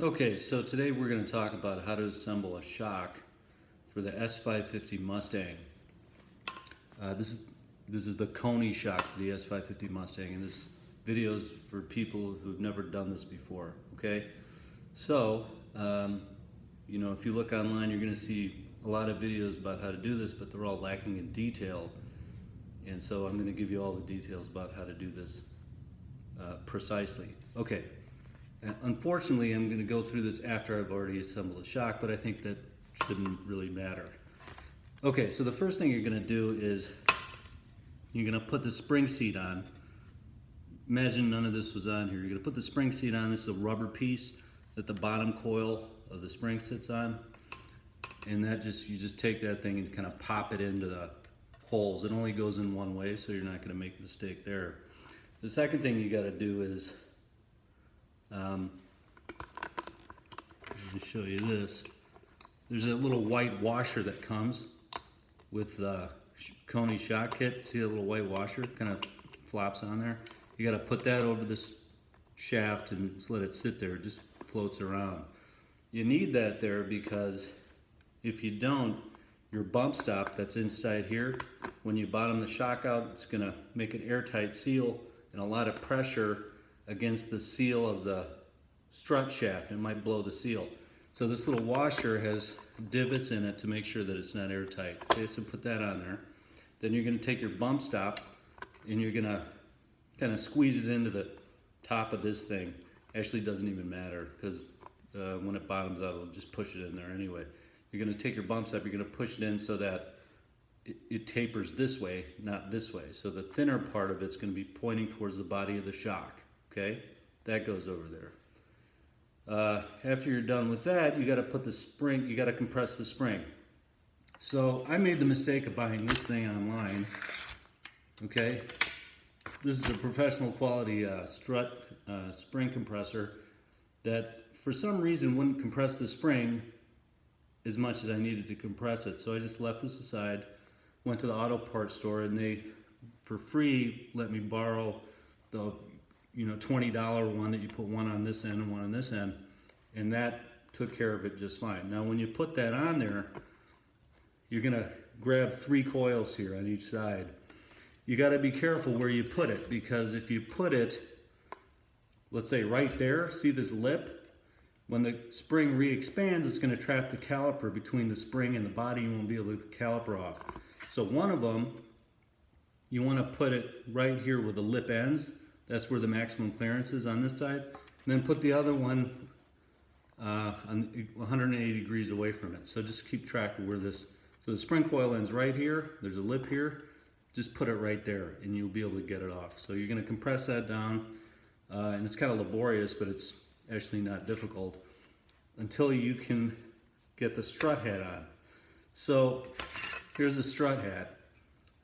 Okay, so today we're going to talk about how to assemble a shock for the S550 Mustang. This is the Koni shock for the S550 Mustang, and this video is for people who've never done this before. Okay, so if you look online, you're going to see a lot of videos about how to do this, but they're all lacking in detail. And so I'm going to give you all the details about how to do this precisely. Okay. Unfortunately, I'm going to go through this after I've already assembled a shock, but I think that shouldn't really matter. Okay, so the first thing you're going to do is you're going to put the spring seat on. Imagine none of this was on here. You're going to put the spring seat on. This is a rubber piece that the bottom coil of the spring sits on, and you just take that thing and kind of pop it into the holes. It only goes in one way, so you're not going to make a mistake there. The second thing you got to do is let me show you this. There's a little white washer that comes with the Koni shock kit. See that little white washer kind of flops on there? You got to put that over this shaft and just let it sit there. It just floats around. You need that there because if you don't, your bump stop that's inside here, when you bottom the shock out, it's going to make an airtight seal and a lot of pressure against the seal of the strut shaft. It might blow the seal. So this little washer has divots in it to make sure that it's not airtight. Okay, so put that on there. Then you're going to take your bump stop and you're going to kind of squeeze it into the top of this thing. Actually, it doesn't even matter because when it bottoms out, it'll just push it in there anyway. You're going to take your bump stop, you're going to push it in so that it tapers this way, not this way. So the thinner part of it's going to be pointing towards the body of the shock. Okay, that goes over there. After you're done with that, you got to put the spring, you got to compress the spring. So I made the mistake of buying this thing online. Okay, this is a professional quality strut spring compressor that for some reason wouldn't compress the spring as much as I needed to compress it. So I just left this aside, went to the auto parts store, and they, for free, let me borrow the $20 one that you put one on this end and one on this end, and that took care of it just fine. Now when you put that on there, you're gonna grab 3 coils here on each side. You gotta be careful where you put it, because if you put it, let's say right there, see this lip? When the spring re-expands, it's gonna trap the caliper between the spring and the body. You won't be able to get the caliper off. So one of them, you wanna put it right here where the lip ends. That's where the maximum clearance is on this side. And then put the other one on 180 degrees away from it. So just keep track of where this, so the spring coil ends right here, there's a lip here, just put it right there and you'll be able to get it off. So you're gonna compress that down, and it's kind of laborious, but it's actually not difficult until you can get the strut hat on. So here's a strut hat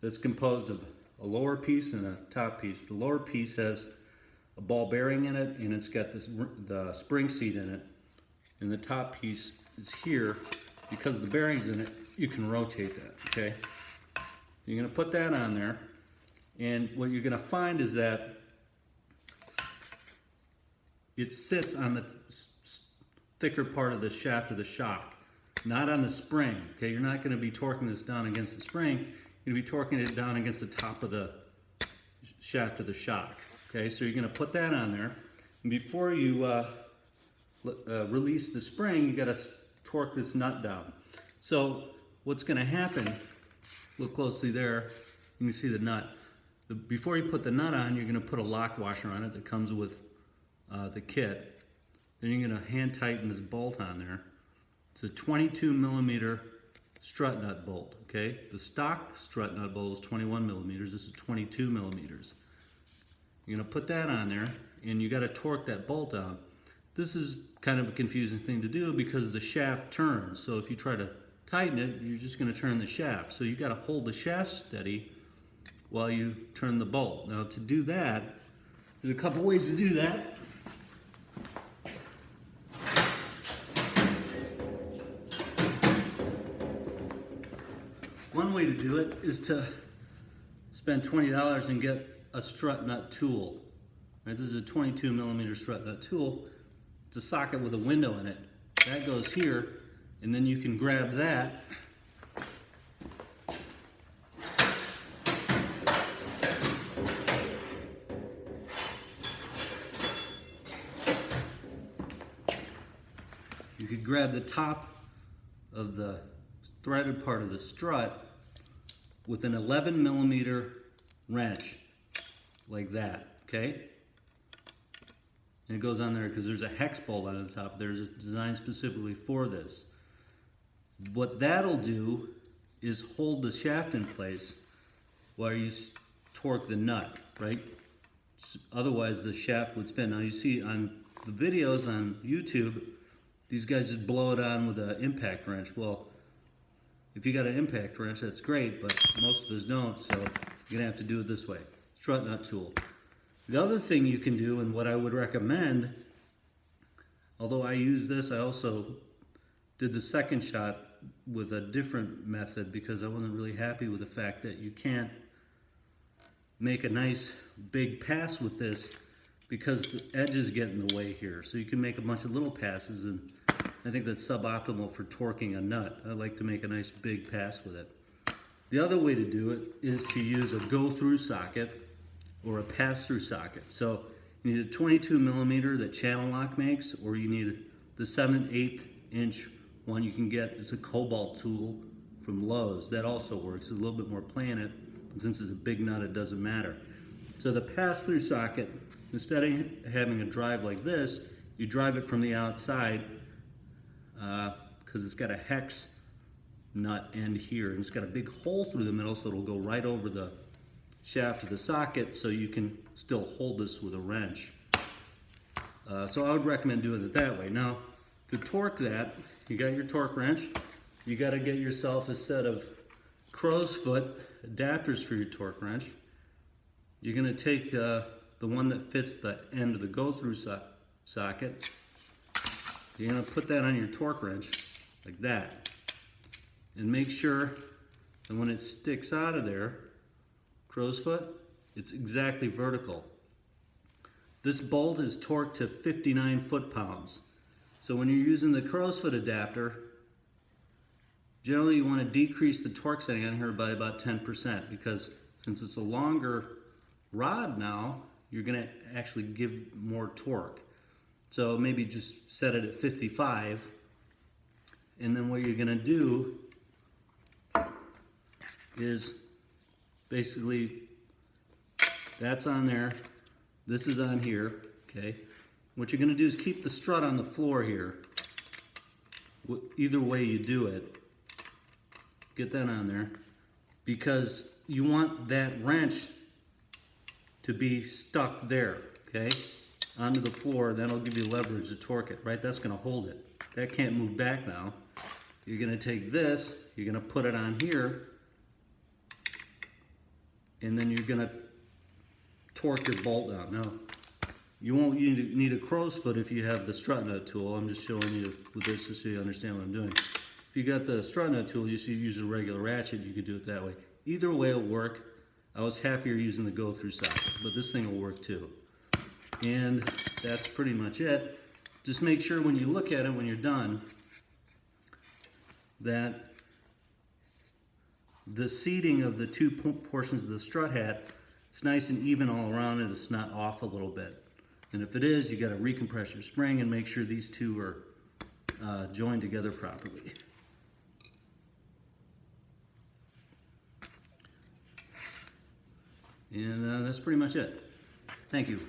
that's composed of a lower piece and a top piece. The lower piece has a ball bearing in it, and it's got the spring seat in it. And the top piece is here. Because the bearing's in it, you can rotate that, okay? You're gonna put that on there, and what you're gonna find is that it sits on the thicker part of the shaft of the shock, not on the spring, okay? You're not gonna be torquing this down against the spring. You're going to be torquing it down against the top of the shaft of the shock. Okay, so you're going to put that on there. And before you release the spring, you got to torque this nut down. So what's going to happen, look closely there, you can see the nut. Before you put the nut on, you're going to put a lock washer on it that comes with the kit. Then you're going to hand tighten this bolt on there. It's a 22 millimeter strut nut bolt, okay? The stock strut nut bolt is 21 millimeters. This is 22 millimeters. You're gonna put that on there, and you gotta torque that bolt down. This is kind of a confusing thing to do because the shaft turns. So if you try to tighten it, you're just gonna turn the shaft. So you gotta hold the shaft steady while you turn the bolt. Now to do that, there's a couple ways to do that. One way to do it is to spend $20 and get a strut nut tool. Right, this is a 22 millimeter strut nut tool. It's a socket with a window in it. That goes here, and then you can grab that. You could grab the top of the threaded part of the strut with an 11mm wrench, like that, okay? And it goes on there because there's a hex bolt on the top. There's designed specifically for this. What that'll do is hold the shaft in place while you torque the nut, right? Otherwise the shaft would spin. Now you see on the videos on YouTube, these guys just blow it on with an impact wrench. Well, if you got an impact wrench, that's great, but most of us don't, so you're gonna have to do it this way. Strut nut tool. The other thing you can do, and what I would recommend, although I use this, I also did the second shot with a different method because I wasn't really happy with the fact that you can't make a nice big pass with this because the edges get in the way here. So you can make a bunch of little passes, and I think that's suboptimal for torquing a nut. I like to make a nice big pass with it. The other way to do it is to use a go-through socket or a pass-through socket. So you need a 22mm that Channel Lock makes, or you need the 7/8 inch one you can get. It's a Cobalt tool from Lowe's. That also works. It's a little bit more play in it, but since it's a big nut, it doesn't matter. So the pass-through socket, instead of having a drive like this, you drive it from the outside because it's got a hex nut end here, and it's got a big hole through the middle, so it'll go right over the shaft of the socket, so you can still hold this with a wrench. So I would recommend doing it that way. Now, to torque that, you got your torque wrench. You got to get yourself a set of crow's foot adapters for your torque wrench. You're going to take the one that fits the end of the go-through socket. You're going to put that on your torque wrench like that, and make sure that when it sticks out of there, crow's foot, it's exactly vertical. This bolt is torqued to 59 foot-pounds. So when you're using the crow's foot adapter, generally you want to decrease the torque setting on here by about 10%, because since it's a longer rod now, you're going to actually give more torque. So maybe just set it at 55, and then what you're going to do is basically, that's on there, this is on here, okay? What you're going to do is keep the strut on the floor here. Either way you do it, get that on there, because you want that wrench to be stuck there, okay? Onto the floor, that'll give you leverage to torque it, right? That's going to hold it. That can't move back now. You're going to take this, you're going to put it on here, and then you're going to torque your bolt down. Now, you won't need a crow's foot if you have the strut nut tool. I'm just showing you with this just so you understand what I'm doing. If you got the strut nut tool, you should use a regular ratchet. You could do it that way. Either way will work. I was happier using the go-through socket, but this thing will work too. And that's pretty much it. Just make sure when you look at it when you're done that the seating of the two portions of the strut hat, it's nice and even all around and it's not off a little bit. And if it is, you got to recompress your spring and make sure these two are joined together properly. And that's pretty much it. Thank you.